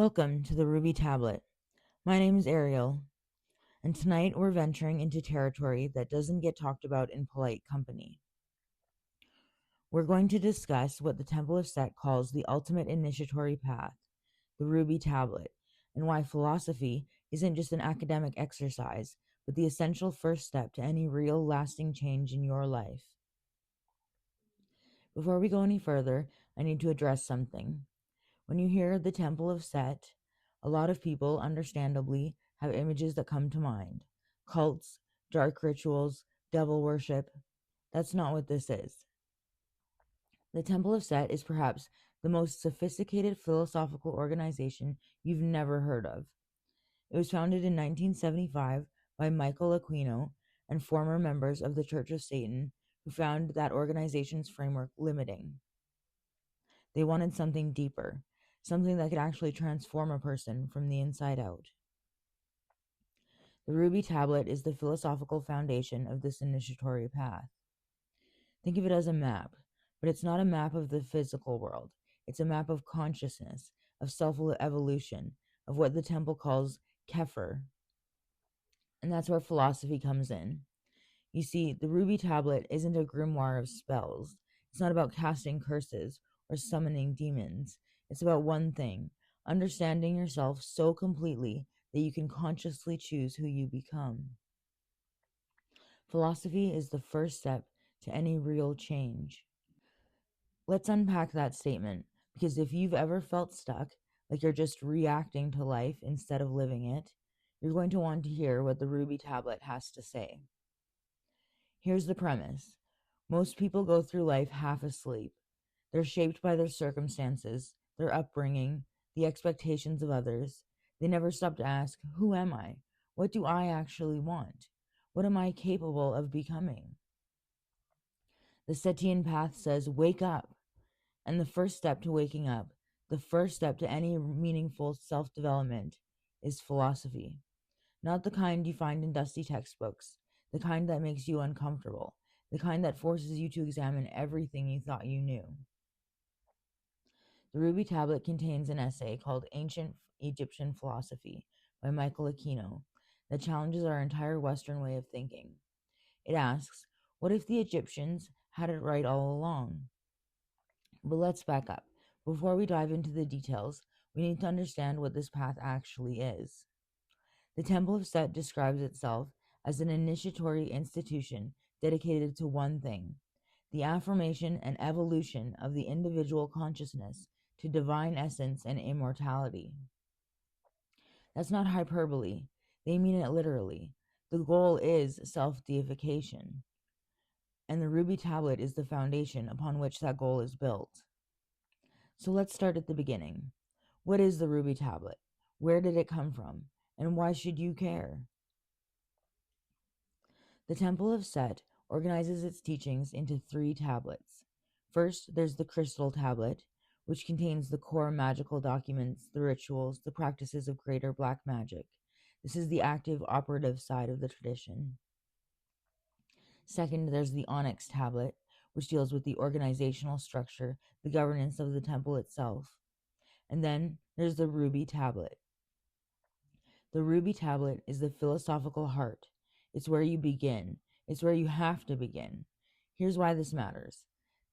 Welcome to the Ruby Tablet. My name is Ariel, and tonight we're venturing into territory that doesn't get talked about in polite company. We're going to discuss what the Temple of Set calls the ultimate initiatory path, the Ruby Tablet, and why philosophy isn't just an academic exercise, but the essential first step to any real lasting change in your life. Before we go any further, I need to address something. When you hear the Temple of Set, a lot of people, understandably, have images that come to mind. Cults, dark rituals, devil worship. That's not what this is. The Temple of Set is perhaps the most sophisticated philosophical organization you've never heard of. It was founded in 1975 by Michael Aquino and former members of the Church of Satan who found that organization's framework limiting. They wanted something deeper, something that could actually transform a person from the inside out. The Ruby Tablet is the philosophical foundation of this initiatory path. Think of it as a map, but it's not a map of the physical world. It's a map of consciousness, of self-evolution, of what the temple calls Xeper. And that's where philosophy comes in. You see, the Ruby Tablet isn't a grimoire of spells. It's not about casting curses or summoning demons. It's about one thing: understanding yourself so completely that you can consciously choose who you become. Philosophy is the first step to any real change. Let's unpack that statement, because if you've ever felt stuck, like you're just reacting to life instead of living it, you're going to want to hear what the Ruby Tablet has to say. Here's the premise. Most people go through life half asleep. They're shaped by their circumstances, their upbringing, the expectations of others. They never stop to ask, who am I? What do I actually want? What am I capable of becoming? The Setian path says, wake up. And the first step to waking up, the first step to any meaningful self-development, is philosophy. Not the kind you find in dusty textbooks, the kind that makes you uncomfortable, the kind that forces you to examine everything you thought you knew. The Ruby Tablet contains an essay called Ancient Egyptian Philosophy by Michael Aquino that challenges our entire Western way of thinking. It asks, what if the Egyptians had it right all along? But let's back up. Before we dive into the details, we need to understand what this path actually is. The Temple of Set describes itself as an initiatory institution dedicated to one thing: the affirmation and evolution of the individual consciousness to divine essence and immortality. That's not hyperbole. They mean it literally. The goal is self-deification, and the Ruby Tablet is the foundation upon which that goal is built. So let's start at the beginning. What is the Ruby Tablet? Where did it come from? And why should you care? The Temple of Set organizes its teachings into 3 tablets. First, there's the Crystal Tablet, which contains the core magical documents, the rituals, the practices of greater black magic. This is the active, operative side of the tradition. Second, there's the Onyx Tablet, which deals with the organizational structure, the governance of the temple itself. And then there's the Ruby Tablet. The Ruby Tablet is the philosophical heart. It's where you begin. It's where you have to begin. Here's why this matters.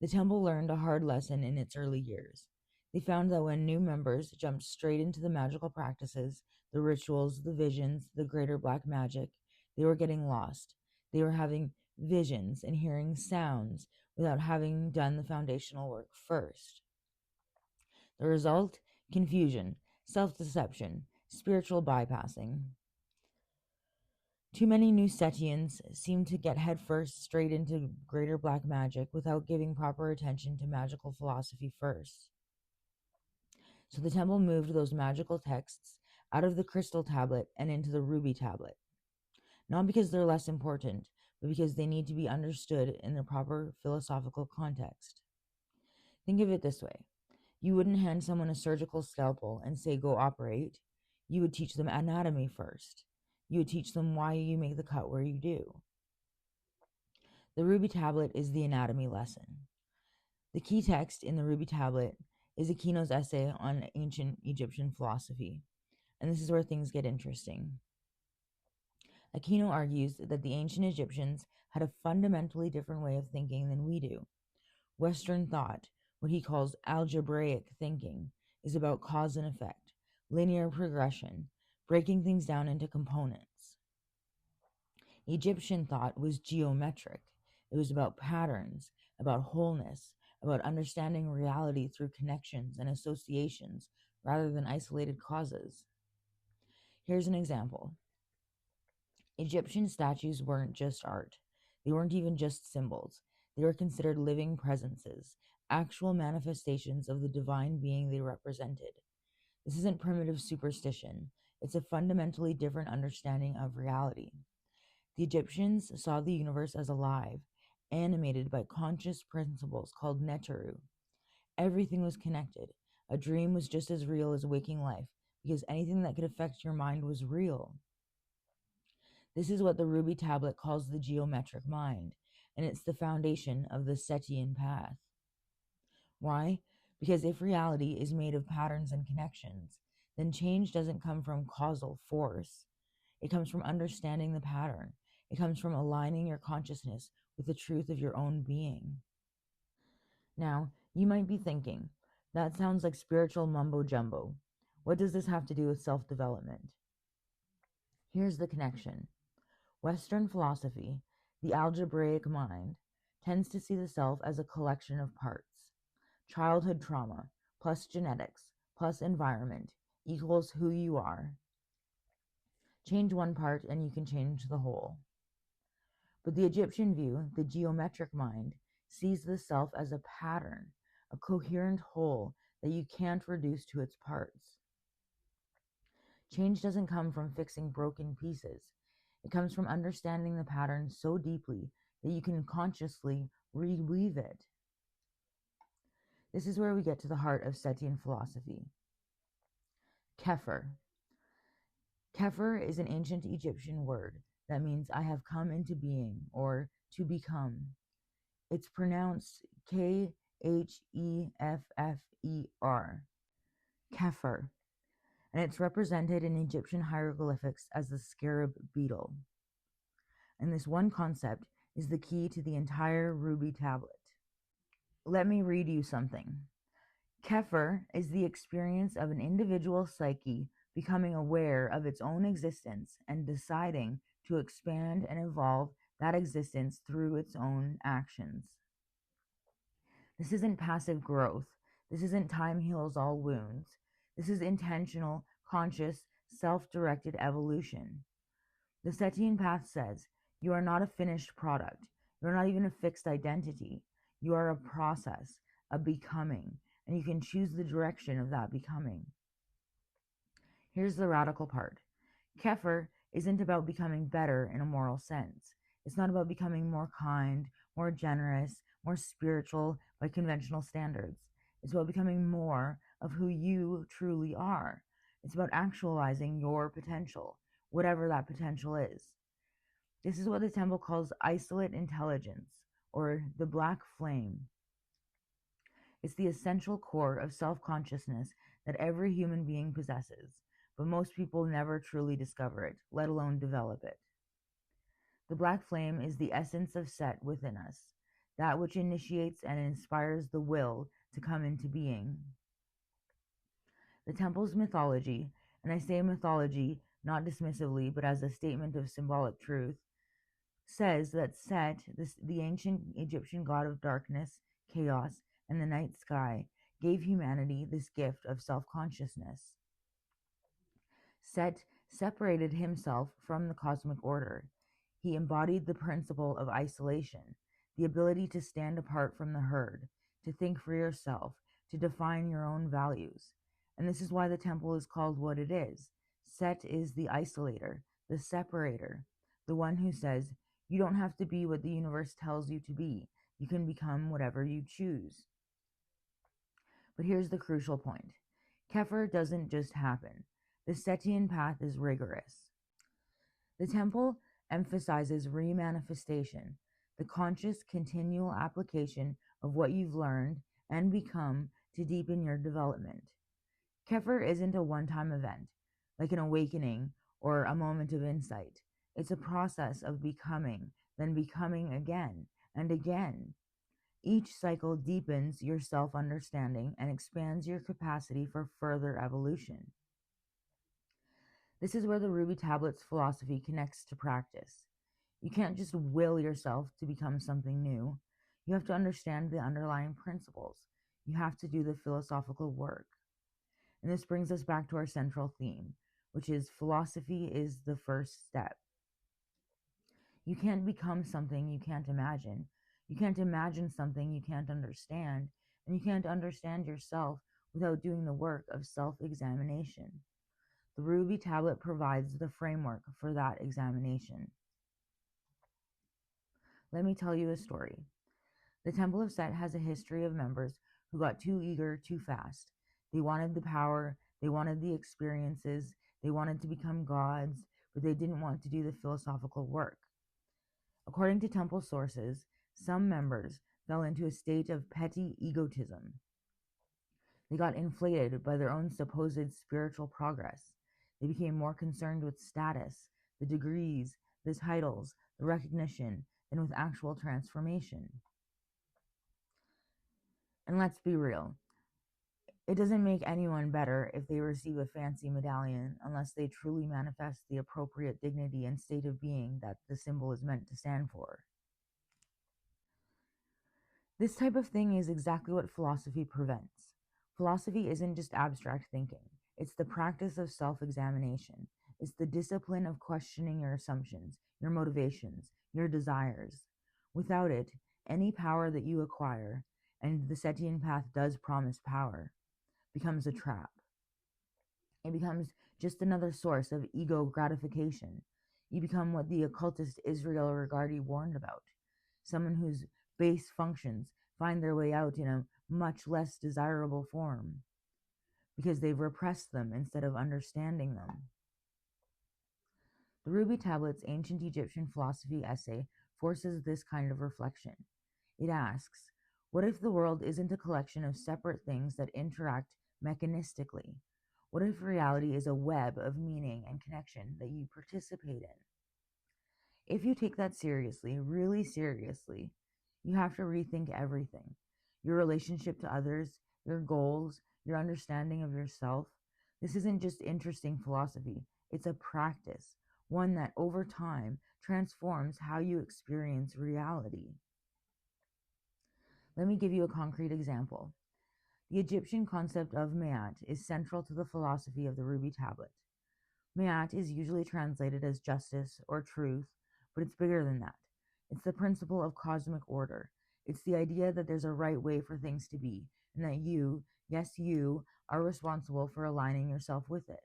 The temple learned a hard lesson in its early years. They found that when new members jumped straight into the magical practices, the rituals, the visions, the greater black magic, they were getting lost. They were having visions and hearing sounds without having done the foundational work first. The result? Confusion, self-deception, spiritual bypassing. Too many new Setians seem to get headfirst straight into greater black magic without giving proper attention to magical philosophy first. So the temple moved those magical texts out of the Crystal Tablet and into the Ruby Tablet. Not because they're less important, but because they need to be understood in their proper philosophical context. Think of it this way. You wouldn't hand someone a surgical scalpel and say, go operate. You would teach them anatomy first. You would teach them why you make the cut where you do. The Ruby Tablet is the anatomy lesson. The key text in the Ruby Tablet is Aquino's essay on ancient Egyptian philosophy, and this is where things get interesting. Aquino argues that the ancient Egyptians had a fundamentally different way of thinking than we do. Western thought, what he calls algebraic thinking, is about cause and effect, linear progression, breaking things down into components. Egyptian thought was geometric. It was about patterns, about wholeness, about understanding reality through connections and associations rather than isolated causes. Here's an example. Egyptian statues weren't just art. They weren't even just symbols. They were considered living presences, actual manifestations of the divine being they represented. This isn't primitive superstition. It's a fundamentally different understanding of reality. The Egyptians saw the universe as alive, animated by conscious principles called neteru. Everything was connected. A dream was just as real as waking life, because anything that could affect your mind was real. This is what the ruby tablet calls the geometric mind, and it's the foundation of the Setian path. Why? Because if reality is made of patterns and connections, then change doesn't come from causal force. It comes from understanding the pattern. It comes from aligning your consciousness with the truth of your own being. Now, you might be thinking, that sounds like spiritual mumbo jumbo. What does this have to do with self-development? Here's the connection. Western philosophy, the algebraic mind, tends to see the self as a collection of parts. Childhood trauma plus genetics plus environment equals who you are. Change one part and you can change the whole. But the Egyptian view, the geometric mind, sees the self as a pattern, a coherent whole that you can't reduce to its parts. Change doesn't come from fixing broken pieces. It comes from understanding the pattern so deeply that you can consciously reweave it. This is where we get to the heart of Setian philosophy. Xeper. Xeper is an ancient Egyptian word that means I have come into being or to become. It's pronounced Kheffer, Xeper, and it's represented in Egyptian hieroglyphics as the scarab beetle. And this one concept is the key to the entire ruby tablet. Let me read you something. Xeper is the experience of an individual psyche becoming aware of its own existence and deciding to expand and evolve that existence through its own actions. This isn't passive growth. This isn't time heals all wounds. This is intentional, conscious, self-directed evolution. The Setian path says, you are not a finished product. You are not even a fixed identity. You are a process, a becoming, and you can choose the direction of that becoming. Here's the radical part. Xeper isn't about becoming better in a moral sense. It's not about becoming more kind, more generous, more spiritual by conventional standards. It's about becoming more of who you truly are. It's about actualizing your potential, whatever that potential is. This is what the temple calls isolate intelligence, or the black flame. It's the essential core of self-consciousness that every human being possesses, but most people never truly discover it, let alone develop it. The black flame is the essence of Set within us, that which initiates and inspires the will to come into being. The temple's mythology, and I say mythology not dismissively but as a statement of symbolic truth, says that Set, the ancient Egyptian god of darkness, chaos, and the night sky, gave humanity this gift of self-consciousness. Set separated himself from the cosmic order. He embodied the principle of isolation, the ability to stand apart from the herd, to think for yourself, to define your own values. And this is why the temple is called what it is. Set is the isolator, the separator, the one who says, you don't have to be what the universe tells you to be. You can become whatever you choose. But here's the crucial point. Xeper doesn't just happen. The Setian path is rigorous. The temple emphasizes remanifestation, the conscious, continual application of what you've learned and become to deepen your development. Xeper isn't a one-time event, like an awakening or a moment of insight. It's a process of becoming, then becoming again and again. Each cycle deepens your self-understanding and expands your capacity for further evolution. This is where the Ruby Tablet's philosophy connects to practice. You can't just will yourself to become something new. You have to understand the underlying principles. You have to do the philosophical work. And this brings us back to our central theme, which is philosophy is the first step. You can't become something you can't imagine. You can't imagine something you can't understand. And you can't understand yourself without doing the work of self-examination. The Ruby Tablet provides the framework for that examination. Let me tell you a story. The Temple of Set has a history of members who got too eager too fast. They wanted the power, they wanted the experiences, they wanted to become gods, but they didn't want to do the philosophical work. According to temple sources, some members fell into a state of petty egotism. They got inflated by their own supposed spiritual progress. They became more concerned with status, the degrees, the titles, the recognition, than with actual transformation. And let's be real, it doesn't make anyone better if they receive a fancy medallion unless they truly manifest the appropriate dignity and state of being that the symbol is meant to stand for. This type of thing is exactly what philosophy prevents. Philosophy isn't just abstract thinking. It's the practice of self-examination. It's the discipline of questioning your assumptions, your motivations, your desires. Without it, any power that you acquire, and the Setian path does promise power, becomes a trap. It becomes just another source of ego gratification. You become what the occultist Israel Regardie warned about, someone whose base functions find their way out in a much less desirable form, because they've repressed them instead of understanding them. The Ruby Tablet's ancient Egyptian philosophy essay forces this kind of reflection. It asks, what if the world isn't a collection of separate things that interact mechanistically? What if reality is a web of meaning and connection that you participate in? If you take that seriously, really seriously, you have to rethink everything. Your relationship to others, your goals, your understanding of yourself. This isn't just interesting philosophy, it's a practice, one that over time transforms how you experience reality. Let me give you a concrete example. The Egyptian concept of Ma'at is central to the philosophy of the Ruby Tablet. Ma'at is usually translated as justice or truth, but it's bigger than that. It's the principle of cosmic order. It's the idea that there's a right way for things to be, and that you, yes, you, are responsible for aligning yourself with it.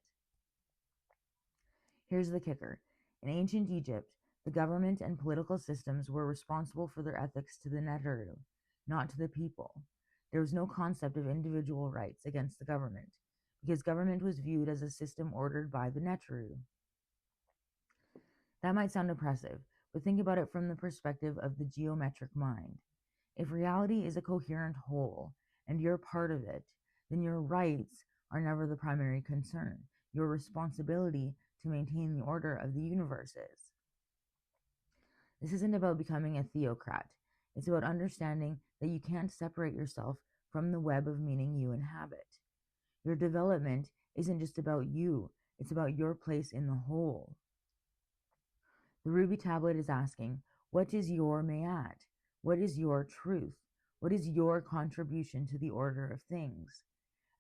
Here's the kicker. In ancient Egypt, the government and political systems were responsible for their ethics to the Neteru, not to the people. There was no concept of individual rights against the government, because government was viewed as a system ordered by the Neteru. That might sound oppressive, but think about it from the perspective of the geometric mind. If reality is a coherent whole, and you're part of it, then your rights are never the primary concern. Your responsibility to maintain the order of the universe is. This isn't about becoming a theocrat. It's about understanding that you can't separate yourself from the web of meaning you inhabit. Your development isn't just about you, it's about your place in the whole. The Ruby Tablet is asking, what is your Ma'at? What is your truth? What is your contribution to the order of things?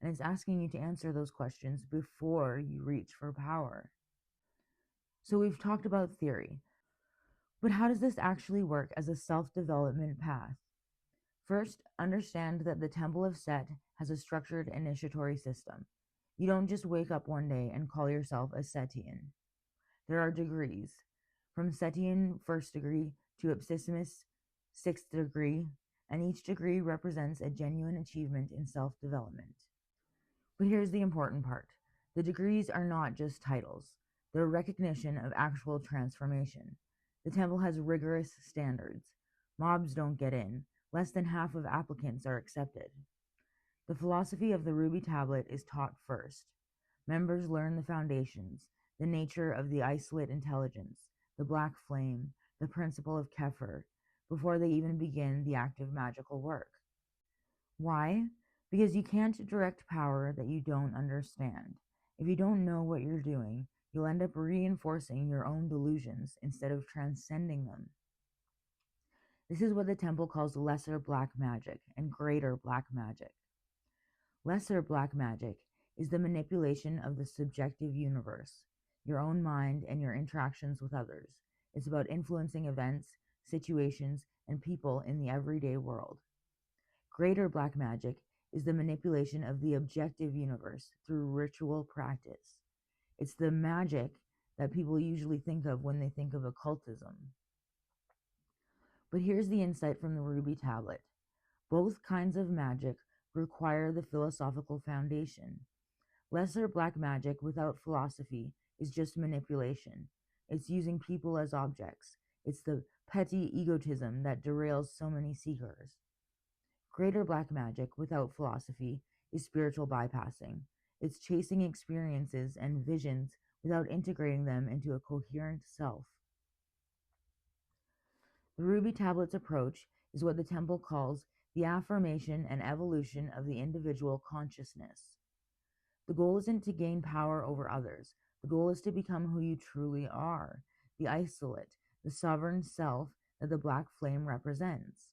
And it's asking you to answer those questions before you reach for power. So we've talked about theory, but how does this actually work as a self-development path? First, understand that the Temple of Set has a structured initiatory system. You don't just wake up one day and call yourself a Setian. There are degrees, from Setian first degree to Ipsissimus sixth degree, and each degree represents a genuine achievement in self-development. But here's the important part. The degrees are not just titles. They're recognition of actual transformation. The temple has rigorous standards. Mobs don't get in. Less than half of applicants are accepted. The philosophy of the ruby tablet is taught first. Members learn the foundations, the nature of the isolate intelligence, the black flame, the principle of Xeper, before they even begin the active magical work. Why? Because you can't direct power that you don't understand. If you don't know what you're doing, you'll end up reinforcing your own delusions instead of transcending them. This is what the temple calls lesser black magic and greater black magic. Lesser black magic is the manipulation of the subjective universe, your own mind and your interactions with others. It's about influencing events, situations, and people in the everyday world. Greater black magic is the manipulation of the objective universe through ritual practice. It's the magic that people usually think of when they think of occultism. But here's the insight from the ruby tablet. Both kinds of magic require the philosophical foundation. Lesser black magic without philosophy is just manipulation. It's using people as objects. It's the petty egotism that derails so many seekers. Greater black magic without philosophy is spiritual bypassing. It's chasing experiences and visions without integrating them into a coherent self. The ruby tablet's approach is what the temple calls the affirmation and evolution of the individual consciousness. The goal isn't to gain power over others. The goal is to become who you truly are, the isolate, the sovereign self that the black flame represents.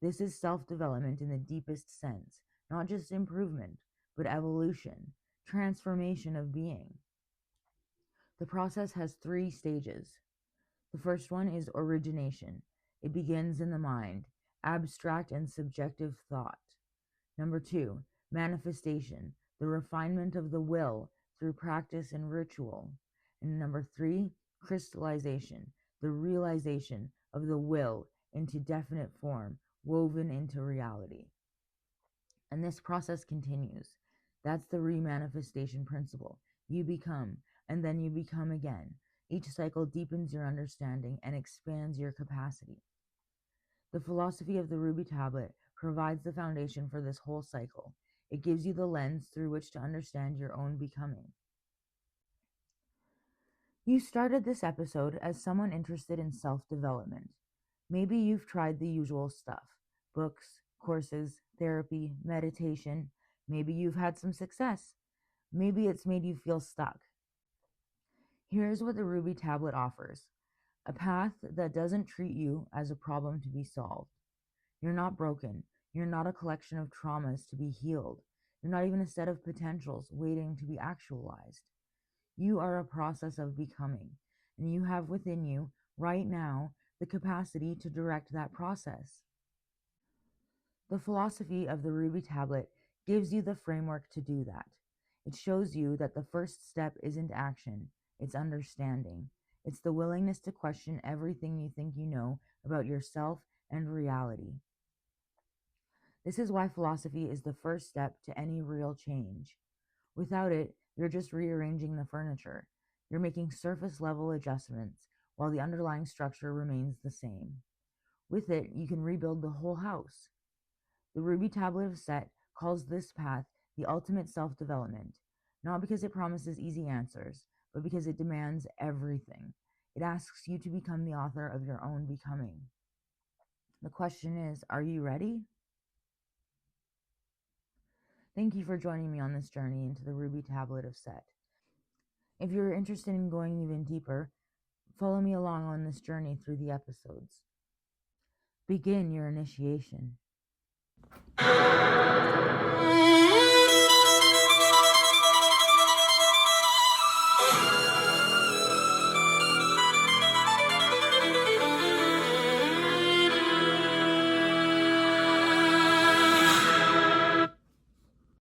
This is self-development in the deepest sense, not just improvement, but evolution, transformation of being. The process has 3 stages. The first one is origination. It begins in the mind, abstract and subjective thought. Number 2, manifestation, the refinement of the will through practice and ritual. And number 3, crystallization, the realization of the will into definite form, woven into reality. And this process continues. That's the remanifestation principle. You become, and then you become again. Each cycle deepens your understanding and expands your capacity. The philosophy of the ruby tablet provides the foundation for this whole cycle. It gives you the lens through which to understand your own becoming. You started this episode as someone interested in self-development. Maybe you've tried the usual stuff: books, courses, therapy, meditation. Maybe you've had some success. Maybe it's made you feel stuck. Here's what the ruby tablet offers: a path that doesn't treat you as a problem to be solved. You're not broken. You're not a collection of traumas to be healed. You're not even a set of potentials waiting to be actualized. You are a process of becoming, and you have within you, right now, the capacity to direct that process. The philosophy of the ruby tablet gives you the framework to do that. It shows you that the first step isn't action, it's understanding. It's the willingness to question everything you think you know about yourself and reality. This is why philosophy is the first step to any real change. Without it, you're just rearranging the furniture. You're making surface level adjustments while the underlying structure remains the same. With it, you can rebuild the whole house. The ruby tablet of Set calls this path the ultimate self-development, not because it promises easy answers, but because it demands everything. It asks you to become the author of your own becoming. The question is, are you ready? Thank you for joining me on this journey into the ruby tablet of Set. If you're interested in going even deeper, follow me along on this journey through the episodes. Begin your initiation.